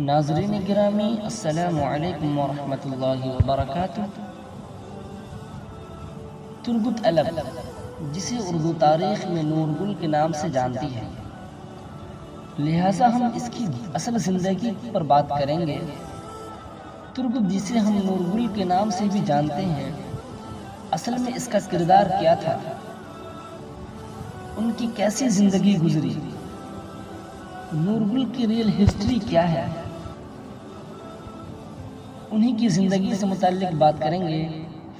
ناظرین گرامی، السلام علیکم ورحمۃ اللہ وبرکاتہ۔ تربت علب، جسے اردو تاریخ میں نور گل کے نام سے جانتی ہے، لہٰذا ہم اس کی اصل زندگی پر بات کریں گے۔ تربت، جسے ہم نور گل کے نام سے بھی جانتے ہیں، اصل میں اس کا کردار کیا تھا؟ ان کی کیسی زندگی گزری؟ نور گل کی ریئل ہسٹری کیا ہے؟ انہی کی زندگی سے متعلق بات کریں گے۔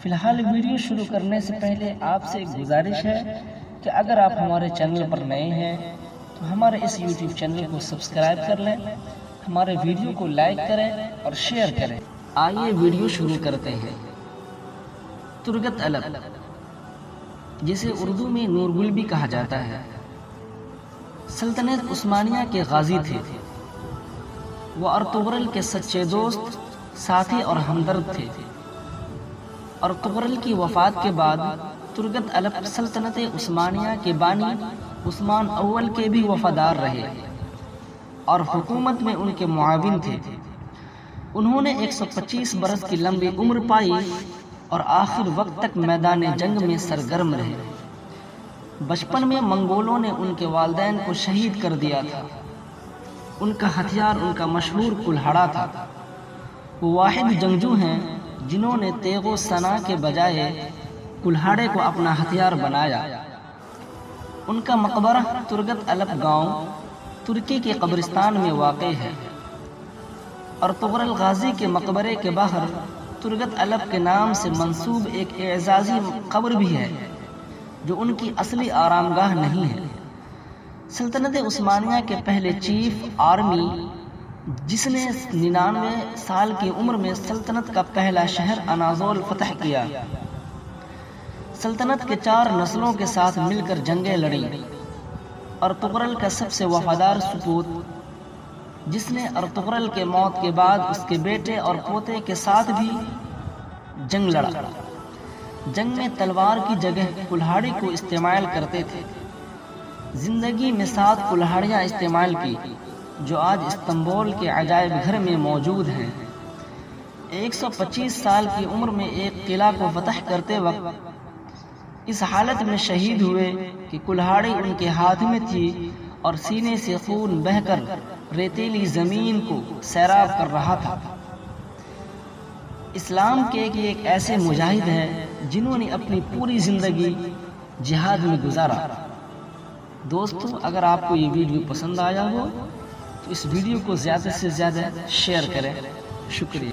فی الحال ویڈیو شروع کرنے سے پہلے آپ سے ایک گزارش ہے کہ اگر آپ ہمارے چینل پر نئے ہیں تو ہمارے اس یوٹیوب چینل کو سبسکرائب کر لیں، ہمارے ویڈیو کو لائک کریں اور شیئر کریں۔ آئیے ویڈیو شروع کرتے ہیں۔ ترگت علب، جسے اردو میں نور گل بھی کہا جاتا ہے، سلطنت عثمانیہ کے غازی تھے۔ وہ ارطغرل کے سچے دوست، ساتھی اور ہمدرد تھے۔ ارطغرل کی وفات کے بعد ترگت علب سلطنت عثمانیہ کے بانی عثمان اول کے بھی وفادار رہے اور حکومت میں ان کے معاون تھے۔ انہوں نے 125 برس کی لمبی عمر پائی اور آخر وقت تک میدان جنگ میں سرگرم رہے۔ بچپن میں منگولوں نے ان کے والدین کو شہید کر دیا تھا۔ ان کا ہتھیار ان کا مشہور کلہاڑا تھا۔ وہ واحد جنگجو ہیں جنہوں نے تیغ و سنا کے بجائے کلہاڑے کو اپنا ہتھیار بنایا۔ ان کا مقبرہ ترگت علب گاؤں، ترکی کے قبرستان میں واقع ہے۔ ارطغرل غازی کے مقبرے کے باہر ترگت علب کے نام سے منسوب ایک اعزازی قبر بھی ہے، جو ان کی اصلی آرامگاہ نہیں ہے۔ سلطنت عثمانیہ کے پہلے چیف آرمی، جس نے 99 سال کی عمر میں سلطنت کا پہلا شہر اناضول فتح کیا، سلطنت کے 4 نسلوں کے ساتھ مل کر جنگیں لڑیں۔ ارطغرل کا سب سے وفادار سپوت، جس نے ارطغرل کے موت کے بعد اس کے بیٹے اور پوتے کے ساتھ بھی جنگ لڑا۔ جنگ میں تلوار کی جگہ کلہاڑی کو استعمال کرتے تھے۔ زندگی میں 7 کلہاڑیاں استعمال کی، جو آج استنبول کے عجائب گھر میں موجود ہیں۔ 125 سال کی عمر میں ایک قلعہ کو فتح کرتے وقت اس حالت میں شہید ہوئے کہ کلہاڑی ان کے ہاتھ میں تھی اور سینے سے خون بہہ کر ریتیلی زمین کو سیراب کر رہا تھا۔ اسلام کے ایک ایسے مجاہد ہیں جنہوں نے اپنی پوری زندگی جہاد میں گزارا۔ دوستو، اگر آپ کو یہ ویڈیو پسند آیا ہو تو اس ویڈیو کو زیادہ سے زیادہ شیئر کریں۔ شکریہ۔